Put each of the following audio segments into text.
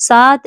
7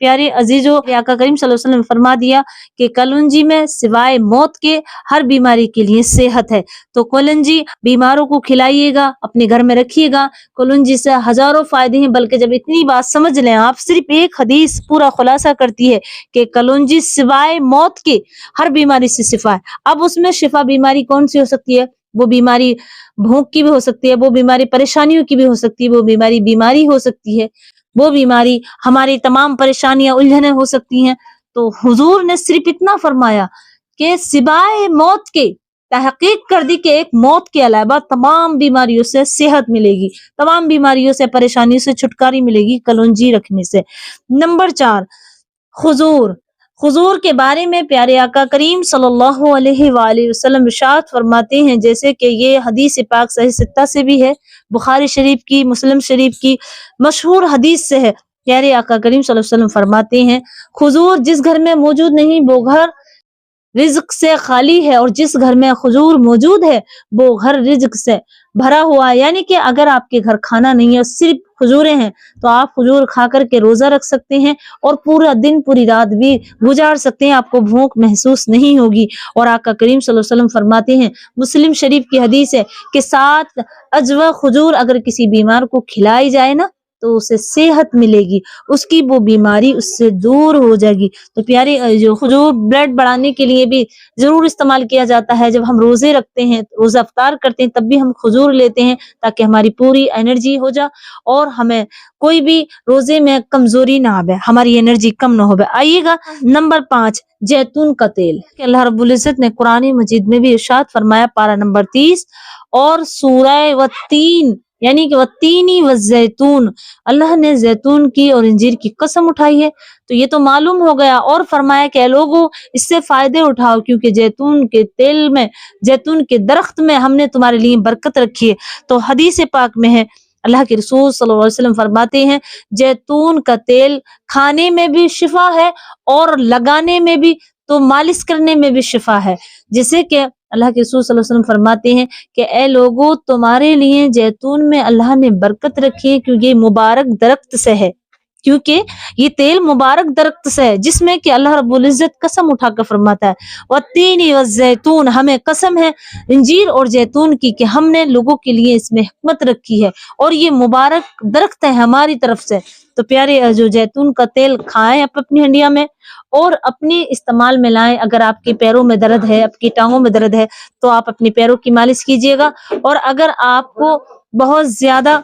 پیارے عزیزو، آقا کریم صلی اللہ علیہ وسلم نے فرما دیا کہ کلونجی میں سوائے موت کے ہر بیماری کے لیے صحت ہے، تو کلونجی بیماروں کو کھلائیے گا، اپنے گھر میں رکھیے گا۔ کلونجی سے ہزاروں فائدے ہیں، بلکہ جب اتنی بات سمجھ لیں آپ، صرف ایک حدیث پورا خلاصہ کرتی ہے کہ کلونجی سوائے موت کے ہر بیماری سے شفا ہے۔ اب اس میں شفا بیماری کون سی ہو سکتی ہے؟ وہ بیماری بھوک کی بھی ہو سکتی ہے، وہ بیماری پریشانیوں کی بھی ہو سکتی ہے، وہ بیماری ہو سکتی ہے، وہ بیماری ہماری تمام پریشانیاں الجھنیں ہو سکتی ہیں۔ تو حضور نے صرف اتنا فرمایا کہ سوائے موت کے، تحقیق کر دی کہ ایک موت کے علاوہ تمام بیماریوں سے صحت ملے گی، تمام بیماریوں سے، پریشانیوں سے چھٹکاری ملے گی کلونجی رکھنے سے۔ نمبر 4، خضور۔ خضور کے بارے میں پیارے آقا کریم صلی اللہ علیہ وآلہ وسلم ارشاد فرماتے ہیں، جیسے کہ یہ حدیث پاک صحیح ستہ سے بھی ہے، بخاری شریف کی، مسلم شریف کی مشہور حدیث سے ہے۔ پیارے آقا کریم صلی اللہ علیہ وسلم فرماتے ہیں، خضور جس گھر میں موجود نہیں وہ گھر رزق سے خالی ہے، اور جس گھر میں خضور موجود ہے وہ گھر رزق سے بھرا ہوا ہے۔ یعنی کہ اگر آپ کے گھر کھانا نہیں ہے، صرف کھجوریں ہیں، تو آپ کھجور کھا کر کے روزہ رکھ سکتے ہیں اور پورا دن پوری رات بھی گزار سکتے ہیں، آپ کو بھوک محسوس نہیں ہوگی۔ اور آقا کریم صلی اللہ علیہ وسلم فرماتے ہیں، مسلم شریف کی حدیث ہے کہ 7 اجوا کھجور اگر کسی بیمار کو کھلائی جائے نا تو اسے صحت ملے گی، اس کی وہ بیماری اس سے دور ہو جائے گی۔ تو پیارے جو کھجور بلڈ بڑھانے کے لیے بھی ضرور استعمال کیا جاتا ہے، جب ہم روزے رکھتے ہیں، روزہ افطار کرتے ہیں، تب بھی ہم کھجور لیتے ہیں تاکہ ہماری پوری انرجی ہو جائے اور ہمیں کوئی بھی روزے میں کمزوری نہ آئے، ہماری انرجی کم نہ ہو۔ آئیے گا نمبر 5، جیتون کا تیل۔ اللہ رب العزت نے قرآن مجید میں بھی ارشاد فرمایا، پارہ نمبر 30 اور سورہ والتین، یعنی کہ والتینی والزیتون، اللہ نے زیتون کی اور انجیر کی قسم اٹھائی ہے۔ تو یہ تو معلوم ہو گیا، اور فرمایا کہ اے لوگوں اس سے فائدے اٹھاؤ، کیونکہ زیتون کے تیل میں، زیتون کے درخت میں ہم نے تمہارے لیے برکت رکھی ہے۔ تو حدیث پاک میں ہے، اللہ کے رسول صلی اللہ علیہ وسلم فرماتے ہیں، زیتون کا تیل کھانے میں بھی شفا ہے اور لگانے میں بھی، تو مالش کرنے میں بھی شفا ہے۔ جیسے کہ اللہ کے رسول صلی اللہ علیہ وسلم فرماتے ہیں کہ اے لوگوں تمہارے لیے زیتون میں اللہ نے برکت رکھی ہے، کیونکہ یہ مبارک درخت سے ہے، کیونکہ یہ تیل مبارک درخت سے ہے، جس میں کہ اللہ رب العزت قسم اٹھا کر فرماتا ہے، والتین والزیتون، ہمیں قسم ہے انجیر اور زیتون کی کہ ہم نے لوگوں کے لیے اس میں حکمت رکھی ہے اور یہ مبارک درخت ہے ہماری طرف سے۔ تو پیارے جو زیتون کا تیل کھائیں آپ اپنی ہنڈیا میں اور اپنے استعمال میں لائیں۔ اگر آپ کے پیروں میں درد ہے، آپ کی ٹانگوں میں درد ہے، تو آپ اپنے پیروں کی مالش کیجیے گا، اور اگر آپ کو بہت زیادہ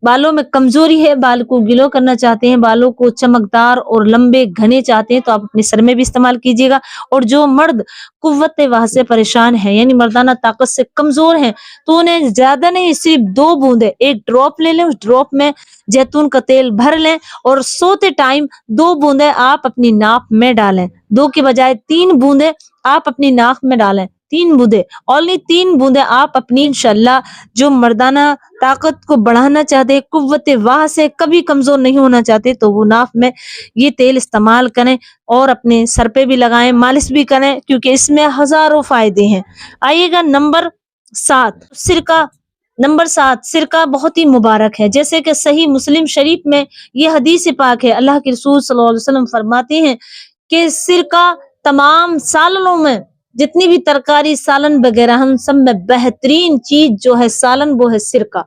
بالوں میں کمزوری ہے، بال کو گلو کرنا چاہتے ہیں، بالوں کو چمکدار اور لمبے گھنے چاہتے ہیں، تو آپ اپنے سر میں بھی استعمال کیجیے گا۔ اور جو مرد قوت واہ سے پریشان ہیں، یعنی مردانہ طاقت سے کمزور ہیں، تو انہیں زیادہ نہیں، صرف 2 بوندیں، ایک ڈراپ لے لیں، اس ڈراپ میں زیتون کا تیل بھر لیں اور سوتے ٹائم 2 بوندیں آپ اپنی ناک میں ڈالیں، 2 کے بجائے 3 بوندیں آپ اپنی ناک میں ڈالیں، 3 بوندیں، اونلی 3 بوندیں آپ اپنی، انشاءاللہ جو مردانہ طاقت کو بڑھانا چاہتے، قوت واہ سے کبھی کمزور نہیں ہونا چاہتے، تو وہ ناف میں یہ تیل استعمال کریں اور اپنے سر پہ بھی لگائیں، مالش بھی کریں، کیونکہ اس میں ہزاروں فائدے ہیں۔ آئیے گا نمبر 7، سرکہ۔ نمبر 7، سرکہ بہت ہی مبارک ہے، جیسے کہ صحیح مسلم شریف میں یہ حدیث پاک ہے، اللہ کے رسول صلی اللہ علیہ وسلم فرماتے ہیں کہ سرکہ تمام سالنوں میں، جتنی بھی ترکاری سالن وغیرہ ہم سب میں بہترین چیز جو ہے سالن، وہ ہے سرکہ۔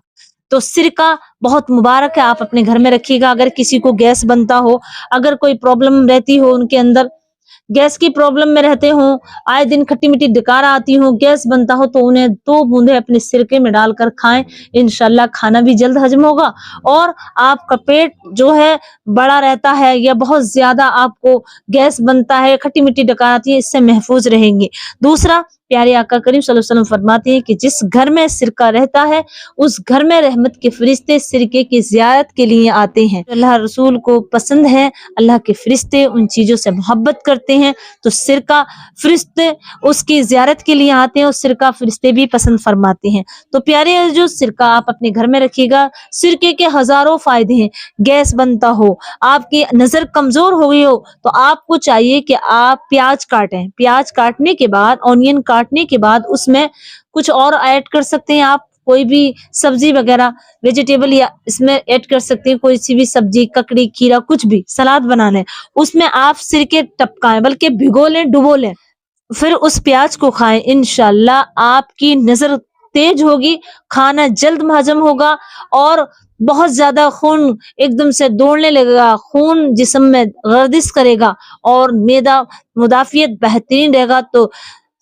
تو سرکہ بہت مبارک ہے، آپ اپنے گھر میں رکھیے گا۔ اگر کسی کو گیس بنتا ہو، اگر کوئی پرابلم رہتی ہو، ان کے اندر گیس کی پرابلم میں رہتے ہوں، آئے دن کھٹی میٹھی ڈکار آتی ہوں، گیس بنتا ہو، تو انہیں 2 بوندیں اپنے سرکے میں ڈال کر کھائیں، انشاءاللہ کھانا بھی جلد ہضم ہوگا اور آپ کا پیٹ جو ہے بڑا رہتا ہے، یا بہت زیادہ آپ کو گیس بنتا ہے، کھٹی میٹھی ڈکار آتی ہے، اس سے محفوظ رہیں گے۔ دوسرا، پیارے آقا کریم صلی اللہ علیہ وسلم فرماتے ہیں کہ جس گھر میں سرکہ رہتا ہے اس گھر میں رحمت کے فرشتے سرکے کی زیارت کے لیے آتے ہیں۔ اللہ رسول کو پسند ہے، اللہ کے فرشتے ان چیزوں سے محبت کرتے ہیں، تو سرکہ فرشتے اس کی زیارت کے لیے آتے ہیں اور سرکہ فرشتے بھی پسند فرماتے ہیں۔ تو پیارے جو سرکہ آپ اپنے گھر میں رکھیے گا، سرکے کے ہزاروں فائدے ہیں۔ گیس بنتا ہو، آپ کی نظر کمزور ہو گئی ہو، تو آپ کو چاہیے کہ آپ پیاز کاٹیں، پیاز کاٹنے کے بعد، اونین کاٹنے کے بعد اس میں کچھ اور ایڈ کر سکتے ہیں آپ، کوئی بھی سبزی وغیرہ ویجیٹیبل یا اس میں ایڈ کر سکتے ہیں، کوئی سی بھی سبزی، ککڑی، کھیرا، کچھ بھی سلاد بنانا ہے، اس میں آپ سرکے ٹپکائیں، بلکہ بھگو لیں، ڈبو لیں، پھر اس پیاز کو کھائیں، انشاءاللہ آپ کی نظر تیز ہوگی، کھانا جلد ہضم ہوگا، اور بہت زیادہ خون ایک دم سے دوڑنے لگے گا، خون جسم میں گردش کرے گا، اور معدہ مدافعت بہترین رہے گا۔ تو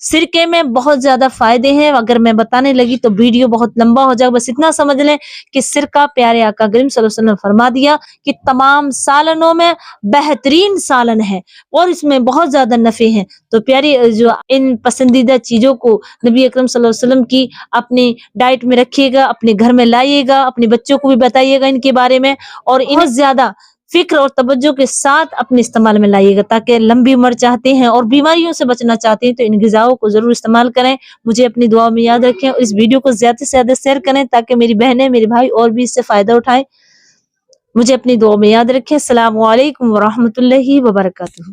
سرکے میں بہت زیادہ فائدے ہیں، اگر میں بتانے لگی تو ویڈیو بہت لمبا ہو جائے گا، بس اتنا سمجھ لیں کہ سرکہ پیارے آقا کریم صلی اللہ علیہ وسلم نے فرما دیا کہ تمام سالنوں میں بہترین سالن ہے، اور اس میں بہت زیادہ نفع ہیں۔ تو پیاری جو ان پسندیدہ چیزوں کو نبی اکرم صلی اللہ علیہ وسلم کی اپنی ڈائٹ میں رکھیے گا، اپنے گھر میں لائیے گا، اپنے بچوں کو بھی بتائیے گا ان کے بارے میں، اور انہیں زیادہ فکر اور توجہ کے ساتھ اپنے استعمال میں لائیے گا، تاکہ لمبی عمر چاہتے ہیں اور بیماریوں سے بچنا چاہتے ہیں تو ان غذاؤں کو ضرور استعمال کریں۔ مجھے اپنی دعا میں یاد رکھیں، اور اس ویڈیو کو زیادہ سے زیادہ شیئر کریں تاکہ میری بہنیں، میرے بھائی اور بھی اس سے فائدہ اٹھائیں۔ مجھے اپنی دعا میں یاد رکھیں۔ السلام علیکم ورحمۃ اللہ وبرکاتہ۔